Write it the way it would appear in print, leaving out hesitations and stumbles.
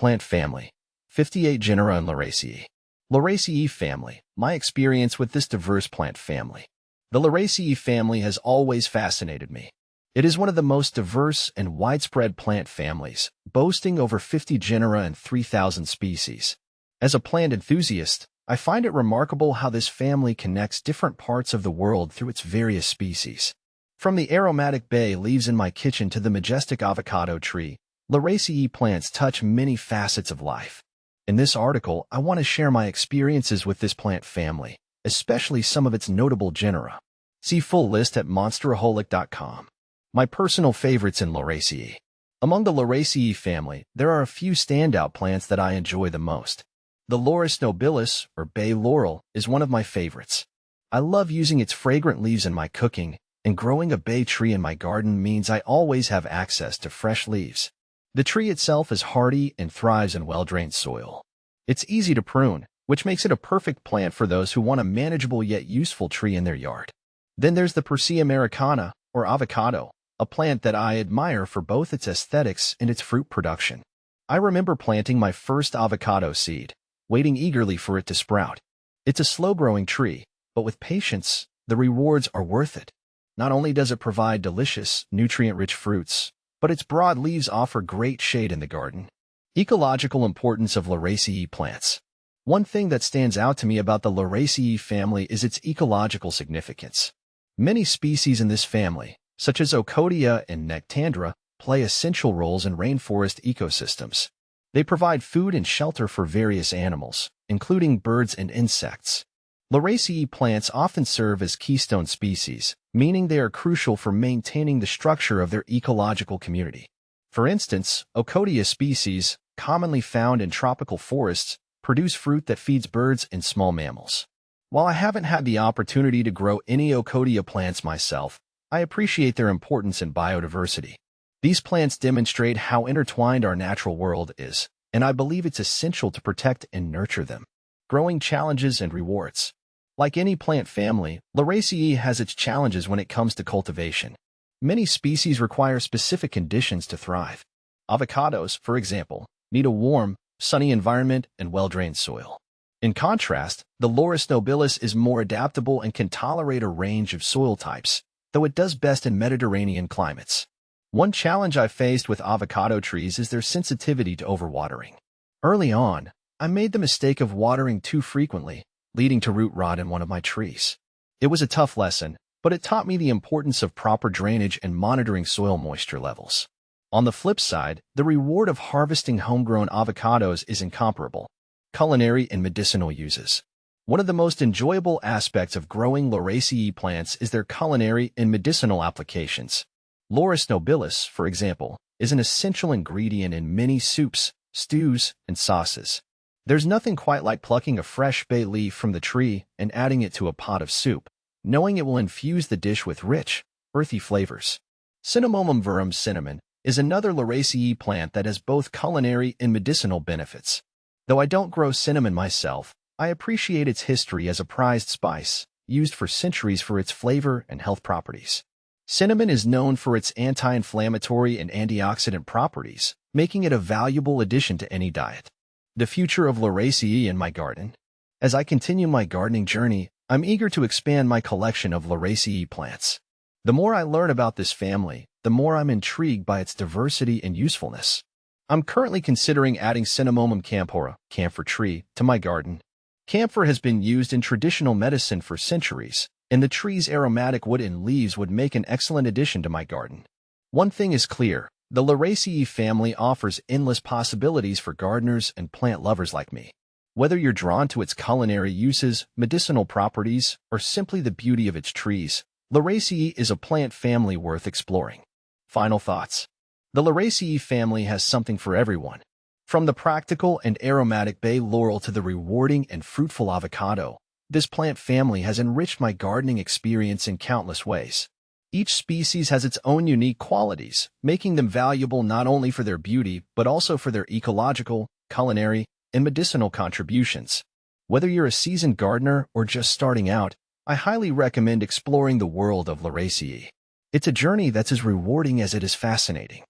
Plant family, 58 genera and Lauraceae. Lauraceae family, my experience with this diverse plant family. The Lauraceae family has always fascinated me. It is one of the most diverse and widespread plant families, boasting over 50 genera and 3,000 species. As a plant enthusiast, I find it remarkable how this family connects different parts of the world through its various species. From the aromatic bay leaves in my kitchen to the majestic avocado tree, Lauraceae plants touch many facets of life. In this article, I want to share my experiences with this plant family, especially some of its notable genera. See full list at monsteraholic.com. My personal favorites in Lauraceae. Among the Lauraceae family, there are a few standout plants that I enjoy the most. The Laurus nobilis, or bay laurel, is one of my favorites. I love using its fragrant leaves in my cooking, and growing a bay tree in my garden means I always have access to fresh leaves. The tree itself is hardy and thrives in well-drained soil. It's easy to prune, which makes it a perfect plant for those who want a manageable yet useful tree in their yard. Then there's the Persea americana, or avocado, a plant that I admire for both its aesthetics and its fruit production. I remember planting my first avocado seed, waiting eagerly for it to sprout. It's a slow-growing tree, but with patience, the rewards are worth it. Not only does it provide delicious, nutrient-rich fruits, but its broad leaves offer great shade in the garden. Ecological importance of Lauraceae plants. One thing that stands out to me about the Lauraceae family is its ecological significance. Many species in this family, such as Ocodia and Nectandra, play essential roles in rainforest ecosystems. They provide food and shelter for various animals, including birds and insects. Lauraceae plants often serve as keystone species, meaning they are crucial for maintaining the structure of their ecological community. For instance, Ocodia species, commonly found in tropical forests, produce fruit that feeds birds and small mammals. While I haven't had the opportunity to grow any Ocodia plants myself, I appreciate their importance in biodiversity. These plants demonstrate how intertwined our natural world is, and I believe it's essential to protect and nurture them. Growing challenges and rewards. Like any plant family, Lauraceae has its challenges when it comes to cultivation. Many species require specific conditions to thrive. Avocados, for example, need a warm, sunny environment and well-drained soil. In contrast, the Laurus nobilis is more adaptable and can tolerate a range of soil types, though it does best in Mediterranean climates. One challenge I've faced with avocado trees is their sensitivity to overwatering. Early on, I made the mistake of watering too frequently, leading to root rot in one of my trees. It was a tough lesson, but it taught me the importance of proper drainage and monitoring soil moisture levels. On the flip side, the reward of harvesting homegrown avocados is incomparable. Culinary and medicinal uses. One of the most enjoyable aspects of growing Lauraceae plants is their culinary and medicinal applications. Laurus nobilis, for example, is an essential ingredient in many soups, stews, and sauces. There's nothing quite like plucking a fresh bay leaf from the tree and adding it to a pot of soup, knowing it will infuse the dish with rich, earthy flavors. Cinnamomum verum cinnamon is another Lauraceae plant that has both culinary and medicinal benefits. Though I don't grow cinnamon myself, I appreciate its history as a prized spice, used for centuries for its flavor and health properties. Cinnamon is known for its anti-inflammatory and antioxidant properties, making it a valuable addition to any diet. The future of Lauraceae in my garden. As I continue my gardening journey, I'm eager to expand my collection of Lauraceae plants. The more I learn about this family, the more I'm intrigued by its diversity and usefulness. I'm currently considering adding Cinnamomum camphora, camphor tree, to my garden. Camphor has been used in traditional medicine for centuries, and the tree's aromatic wood and leaves would make an excellent addition to my garden. One thing is clear. The Lauraceae family offers endless possibilities for gardeners and plant lovers like me. Whether you're drawn to its culinary uses, medicinal properties, or simply the beauty of its trees, Lauraceae is a plant family worth exploring. Final thoughts. The Lauraceae family has something for everyone. From the practical and aromatic bay laurel to the rewarding and fruitful avocado, this plant family has enriched my gardening experience in countless ways. Each species has its own unique qualities, making them valuable not only for their beauty, but also for their ecological, culinary, and medicinal contributions. Whether you're a seasoned gardener or just starting out, I highly recommend exploring the world of Lauraceae. It's a journey that's as rewarding as it is fascinating.